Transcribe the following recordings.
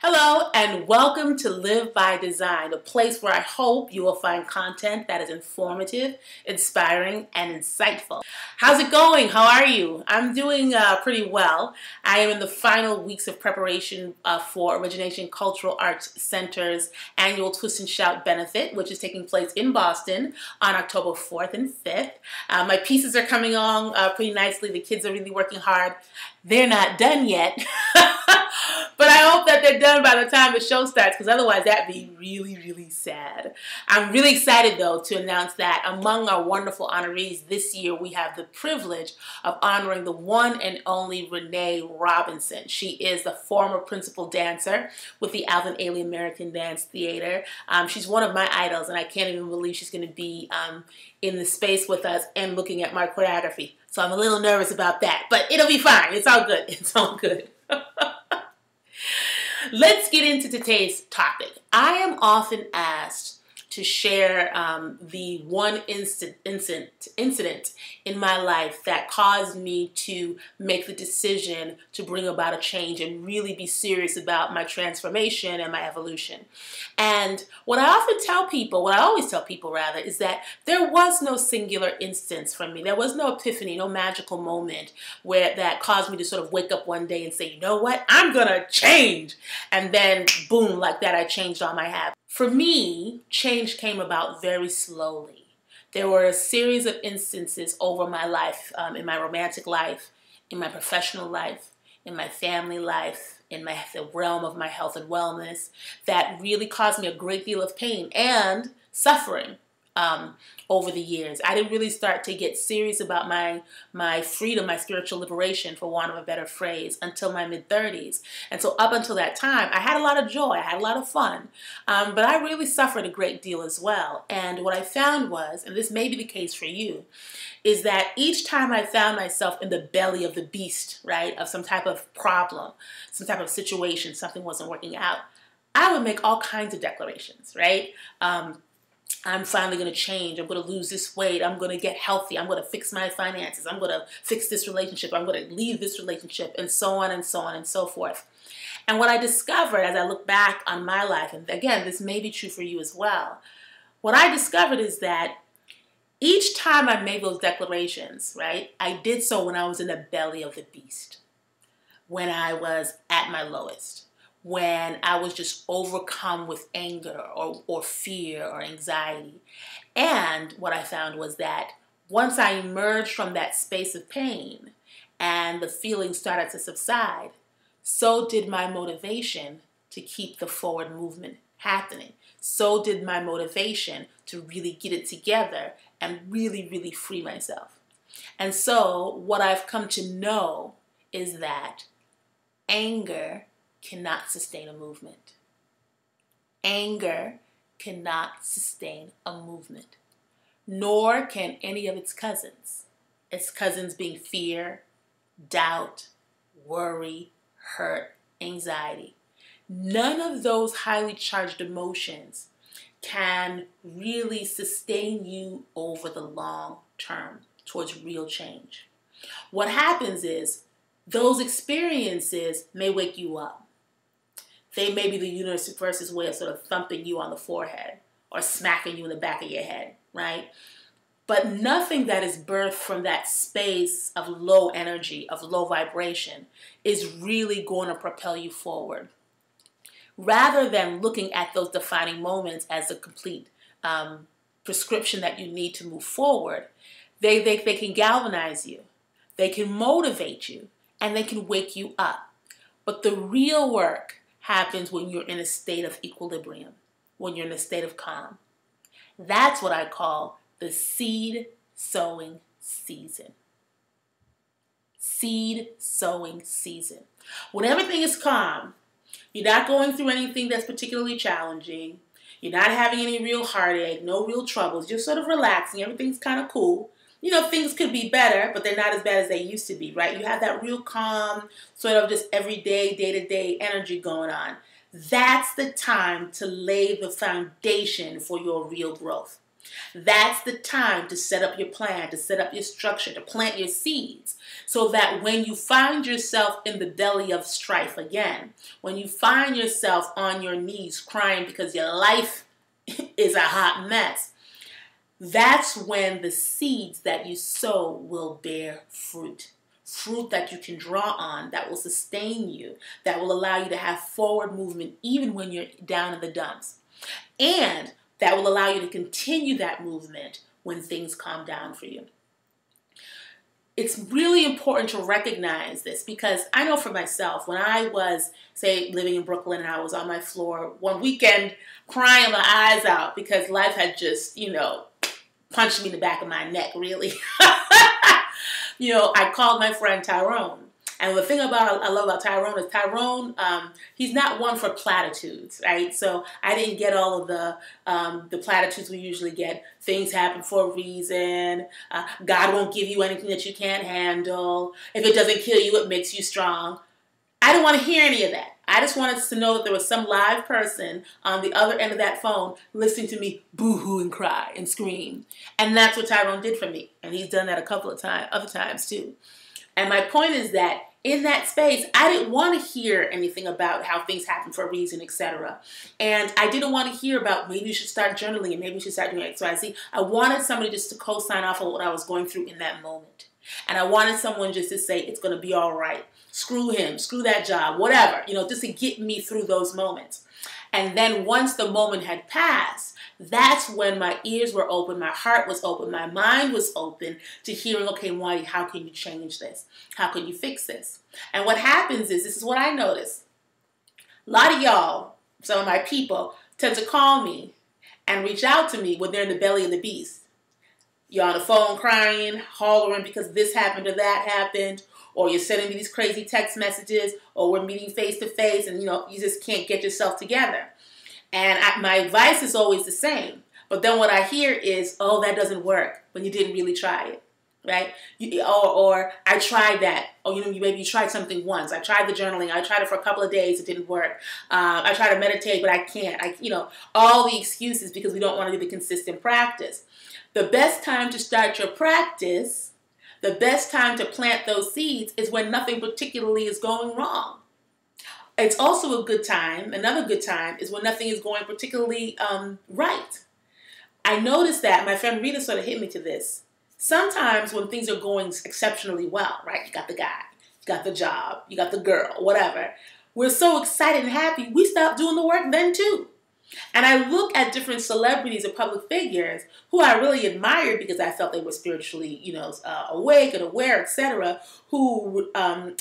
Hello and welcome to Live by Design, a place where I hope you will find content that is informative, inspiring, and insightful. How's it going? How are you? I'm doing pretty well. I am in the final weeks of preparation for Origination Cultural Arts Center's annual Twist and Shout benefit, which is taking place in Boston on October 4th and 5th. My pieces are coming along pretty nicely. The kids are really working hard. They're not done yet. But I hope that they're done by the time the show starts, because otherwise that'd be really, really sad. I'm really excited, though, to announce that among our wonderful honorees this year, we have the privilege of honoring the one and only Renee Robinson. She is the former principal dancer with the Alvin Ailey American Dance Theater. She's one of my idols, and I can't even believe she's going to be in the space with us and looking at my choreography. So I'm a little nervous about that, but it'll be fine. It's all good. It's all good. Let's get into today's topic. I am often asked to share the one incident in my life that caused me to make the decision to bring about a change and really be serious about my transformation and my evolution. And what I always tell people rather, is that there was no singular instance for me. There was no epiphany, no magical moment where that caused me to sort of wake up one day and say, you know what, I'm gonna change. And then boom, like that, I changed all my habits. For me, change came about very slowly. There were a series of instances over my life, in my romantic life, in my professional life, in my family life, in the realm of my health and wellness, that really caused me a great deal of pain and suffering over the years. I didn't really start to get serious about my freedom, my spiritual liberation, for want of a better phrase, until my mid-30s. And so up until that time, I had a lot of joy, I had a lot of fun, but I really suffered a great deal as well. And what I found was, and this may be the case for you, is that each time I found myself in the belly of the beast, right, of some type of problem, some type of situation, something wasn't working out, I would make all kinds of declarations, right? I'm finally going to change. I'm going to lose this weight. I'm going to get healthy. I'm going to fix my finances. I'm going to fix this relationship. I'm going to leave this relationship, and so on and so on and so forth. And what I discovered as I look back on my life, and again, this may be true for you as well, what I discovered is that each time I made those declarations, right, I did so when I was in the belly of the beast, when I was at my lowest, when I was just overcome with anger or fear or anxiety. And what I found was that once I emerged from that space of pain and the feelings started to subside, so did my motivation to keep the forward movement happening. So did my motivation to really get it together and really, really free myself. And so what I've come to know is that anger cannot sustain a movement. Anger cannot sustain a movement, nor can any of its cousins. Its cousins being fear, doubt, worry, hurt, anxiety. None of those highly charged emotions can really sustain you over the long term towards real change. What happens is those experiences may wake you up. They may be the universe's way of sort of thumping you on the forehead or smacking you in the back of your head, right? But nothing that is birthed from that space of low energy, of low vibration, is really going to propel you forward. Rather than looking at those defining moments as a complete prescription that you need to move forward, they can galvanize you, they can motivate you, and they can wake you up. But the real work happens when you're in a state of equilibrium, when you're in a state of calm. That's what I call the seed sowing season. Seed sowing season. When everything is calm, you're not going through anything that's particularly challenging, you're not having any real heartache, no real troubles, you're sort of relaxing, everything's kind of cool. You know, things could be better, but they're not as bad as they used to be, right? You have that real calm, sort of just everyday, day-to-day energy going on. That's the time to lay the foundation for your real growth. That's the time to set up your plan, to set up your structure, to plant your seeds, so that when you find yourself in the belly of strife again, when you find yourself on your knees crying because your life is a hot mess, that's when the seeds that you sow will bear fruit. Fruit that you can draw on, that will sustain you, that will allow you to have forward movement even when you're down in the dumps. And that will allow you to continue that movement when things calm down for you. It's really important to recognize this, because I know for myself, when I was, say, living in Brooklyn and I was on my floor one weekend crying my eyes out because life had just, punched me in the back of my neck, really. I called my friend Tyrone. And the thing I love about Tyrone is he's not one for platitudes, right? So I didn't get all of the platitudes we usually get. Things happen for a reason. God won't give you anything that you can't handle. If it doesn't kill you, it makes you strong. I didn't want to hear any of that. I just wanted to know that there was some live person on the other end of that phone listening to me boo-hoo and cry and scream. And that's what Tyrone did for me. And he's done that a couple of other times too. And my point is that in that space, I didn't want to hear anything about how things happen for a reason, etc. And I didn't want to hear about maybe you should start journaling and maybe you should start doing X, Y, Z. I wanted somebody just to co-sign off of what I was going through in that moment. And I wanted someone just to say, it's going to be all right. Screw him, screw that job, whatever, just to get me through those moments. And then once the moment had passed, that's when my ears were open, my heart was open, my mind was open to hearing, okay, Muadi, how can you change this? How can you fix this? And what happens is, this is what I noticed. A lot of y'all, some of my people, tend to call me and reach out to me when they're in the belly of the beast. You're on the phone crying, hollering because this happened or that happened, or you're sending me these crazy text messages, or we're meeting face to face and, you just can't get yourself together. And my advice is always the same. But then what I hear is, oh, that doesn't work when you didn't really try it, right? Or I tried that. Oh, maybe you tried something once. I tried the journaling. I tried it for a couple of days. It didn't work. I tried to meditate, but I can't. All the excuses because we don't want to do the consistent practice. The best time to start your practice, the best time to plant those seeds is when nothing particularly is going wrong. It's also a good time, another good time, is when nothing is going particularly right. I noticed that, my friend Rita sort of hit me to this. Sometimes when things are going exceptionally well, right? You got the guy, you got the job, you got the girl, whatever. We're so excited and happy, we stop doing the work then too. And I look at different celebrities or public figures who I really admired because I felt they were spiritually, awake and aware, etc., who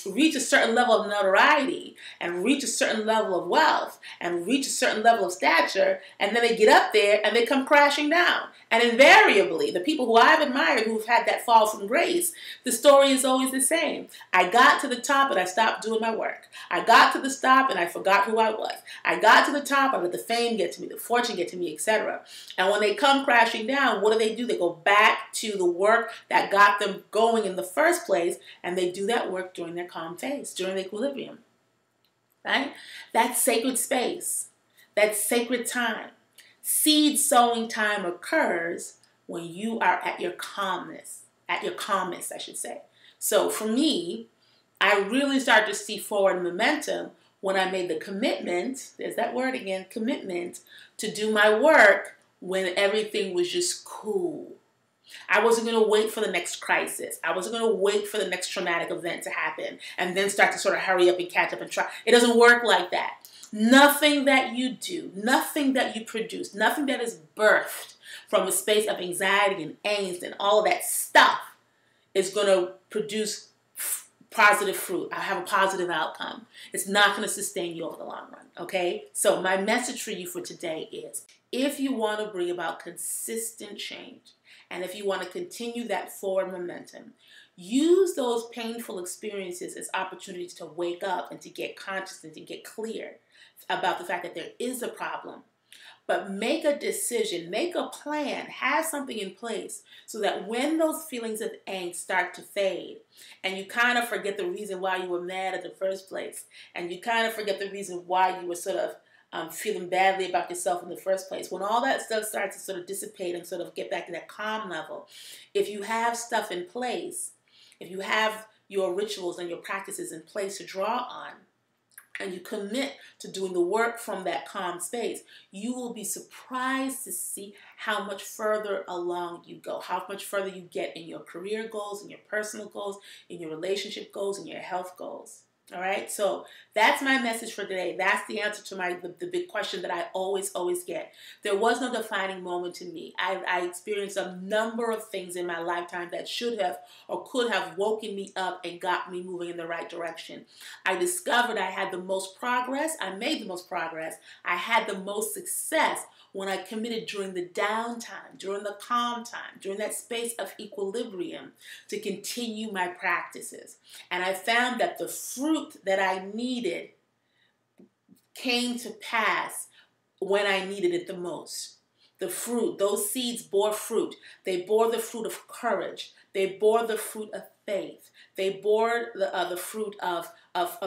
reach a certain level of notoriety and reach a certain level of wealth and reach a certain level of stature, and then they get up there and they come crashing down. And invariably, the people who I've admired who've had that fall from grace, the story is always the same. I got to the top and I stopped doing my work. I got to the top and I forgot who I was. I got to the top and let the fame get to me, the fortune get to me, etc. And when they come crashing down, what do? They go back to the work that got them going in the first place, and they do that work during their calm phase, during the equilibrium. Right? That sacred space, that sacred time. Seed sowing time occurs when you are at your calmness, I should say. So for me, I really started to see forward momentum when I made the commitment, there's that word again, commitment, to do my work when everything was just cool. I wasn't going to wait for the next crisis. I wasn't going to wait for the next traumatic event to happen and then start to sort of hurry up and catch up and try. It doesn't work like that. Nothing that you do, nothing that you produce, nothing that is birthed from a space of anxiety and angst and all of that stuff is going to produce positive fruit. I have a positive outcome. It's not going to sustain you over the long run, okay? So my message for you for today is, if you want to bring about consistent change, and if you want to continue that forward momentum, use those painful experiences as opportunities to wake up and to get conscious and to get clear about the fact that there is a problem. But make a decision, make a plan, have something in place so that when those feelings of angst start to fade and you kind of forget the reason why you were mad in the first place and you kind of forget the reason why you were sort of feeling badly about yourself in the first place. When all that stuff starts to sort of dissipate and sort of get back to that calm level, if you have stuff in place, if you have your rituals and your practices in place to draw on, and you commit to doing the work from that calm space, you will be surprised to see how much further along you go, how much further you get in your career goals, in your personal goals, in your relationship goals, in your health goals. All right, so that's my message for today. That's the answer to the big question that I always get. There was no defining moment to me. I experienced a number of things in my lifetime that should have or could have woken me up and got me moving in the right direction. I discovered I had the most progress. I made the most progress. I had the most success when I committed during the downtime, during the calm time, during that space of equilibrium to continue my practices. And I found that the fruit that I needed came to pass when I needed it the most. The fruit, those seeds bore fruit. They bore the fruit of courage. They bore the fruit of faith. They bore the fruit of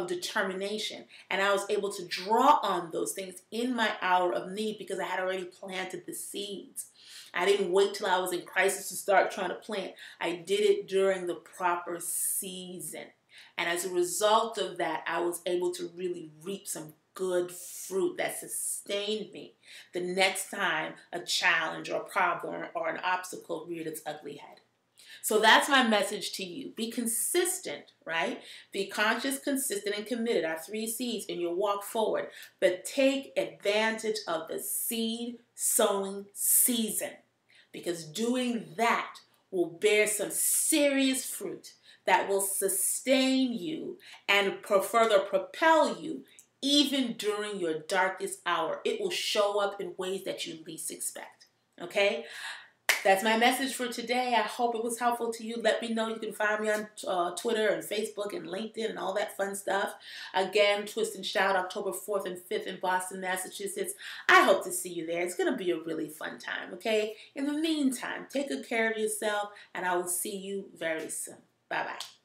determination. And I was able to draw on those things in my hour of need because I had already planted the seeds. I didn't wait till I was in crisis to start trying to plant. I did it during the proper season. And as a result of that, I was able to really reap some good fruit that sustained me the next time a challenge or a problem or an obstacle reared its ugly head. So that's my message to you. Be consistent, right? Be conscious, consistent, and committed. Our 3 C's in your walk forward. But take advantage of the seed sowing season, because doing that will bear some serious fruit that will sustain you and further propel you even during your darkest hour. It will show up in ways that you least expect. Okay? That's my message for today. I hope it was helpful to you. Let me know. You can find me on Twitter and Facebook and LinkedIn and all that fun stuff. Again, Twist and Shout, October 4th and 5th in Boston, Massachusetts. I hope to see you there. It's going to be a really fun time, okay? In the meantime, take good care of yourself, and I will see you very soon. Bye-bye.